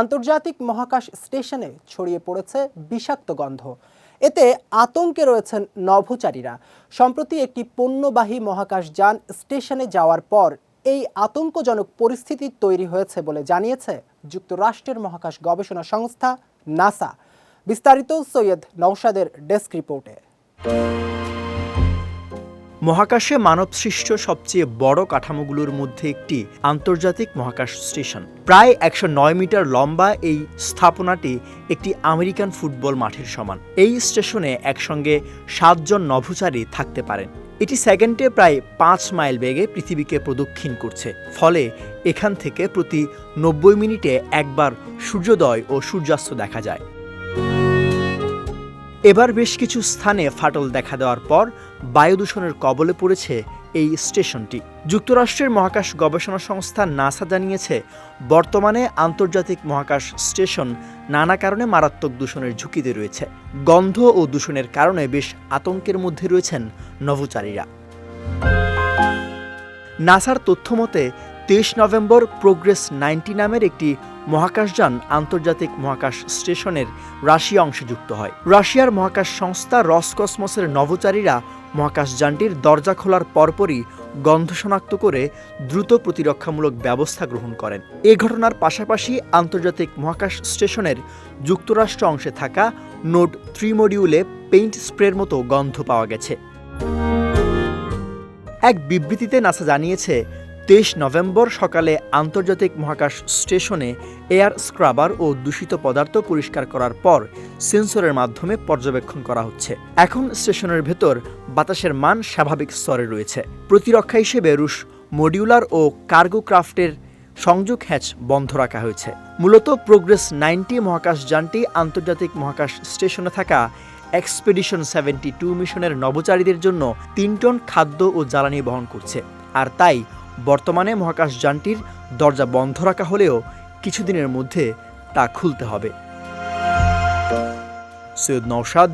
আন্তর্জাতিক মহাকাশ স্টেশনে ছড়িয়ে পড়েছে বিষাক্ত গন্ধ। এতে আতঙ্কে রয়েছেন নভোচারীরা। সম্প্রতি একটি পণ্যবাহী মহাকাশযান স্টেশনে যাওয়ার পর এই আতঙ্কজনক পরিস্থিতি তৈরি হয়েছে বলে জানিয়েছে যুক্তরাষ্ট্রের মহাকাশ গবেষণা সংস্থা নাসা। বিস্তারিত সৈয়দ নওশাদের ডেস্ক রিপোর্টে। মহাকাশে মানবসৃষ্ট সবচেয়ে বড় কাঠামোগুলোর মধ্যে একটি আন্তর্জাতিক মহাকাশ স্টেশন। প্রায় ১০৯ মিটার লম্বা এই স্থাপনাটি একটি আমেরিকান ফুটবল মাঠের সমান। এই স্টেশনে একসঙ্গে ৭ জন নভোচারী থাকতে পারেন। এটি সেকেন্ডে প্রায় ৫ মাইল বেগে পৃথিবীকে প্রদক্ষিণ করছে। ফলে এখান থেকে প্রতি ৯০ মিনিটে একবার সূর্যোদয় ও সূর্যাস্ত দেখা যায়। এবার বেশ কিছু স্থানে ফাটল দেখা দেওয়ার পর বায়ু দূষণের কবলে পড়েছে এই স্টেশনটি। যুক্তরাষ্ট্রের মহাকাশ গবেষণা সংস্থা নাসা জানিয়েছে, বর্তমানে আন্তর্জাতিক মহাকাশ স্টেশন নানা কারণে মারাত্মক দূষণের ঝুঁকিতে রয়েছে। গন্ধ ও দূষণের কারণে বেশ আতঙ্কের মধ্যে রয়েছেন নভোচারীরা। নাসার তথ্যমতে ২৩ নভেম্বর প্রোগ্রেস ৯০ নামের একটি মহাকাশযান আন্তর্জাতিক মহাকাশ স্টেশনের রাশিয়া অংশে যুক্ত হয়। রাশিয়ার মহাকাশ সংস্থা রসকসমসের নভোচারীরা মহাকাশযানটির দরজা খোলার পরপরই গন্ধ শনাক্ত করে দ্রুত প্রতিরক্ষামূলক ব্যবস্থা গ্রহণ করেন। এ ঘটনার পাশাপাশি আন্তর্জাতিক মহাকাশ স্টেশনের যুক্তরাষ্ট্র অংশে থাকা নোড 3 মডিউলে পেইন্ট স্প্রের মতো গন্ধ পাওয়া গেছে। এক বিবৃতিতে নাসা জানিয়েছে, ২৩ নভেম্বর সকালে আন্তর্জাতিক মহাকাশ স্টেশনে এয়ার স্ক্রাবার ও দূষিত পদার্থ পরিষ্কার করার পর সেন্সরের মাধ্যমে পর্যবেক্ষণ করা হচ্ছে। এখন স্টেশনের ভেতর বাতাসের মান স্বাভাবিক স্তরে রয়েছে। প্রতিরক্ষা হিসেবে রুশ মডিউলার ও কার্গো ক্রাফটের সংযোগ হ্যাচ বন্ধ রাখা হয়েছে। মূলত প্রোগ্রেস ৯০ মহাকাশযানটি আন্তর্জাতিক মহাকাশ স্টেশনে থাকা এক্সপেডিশন ৭২ মিশনের নভোচারীদের জন্য ৩ টন খাদ্য ও জ্বালানি বহন করছে। আর তাই বর্তমানে মহাকাশযানটির দরজা বন্ধ রাখা হলেও কিছুদিনের মধ্যে তা খুলতে হবে। সৈয়দ নওশাদ,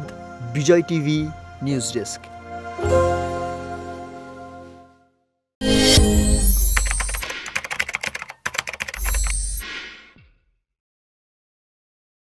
বিজয় টিভি, নিউজ ডেস্ক।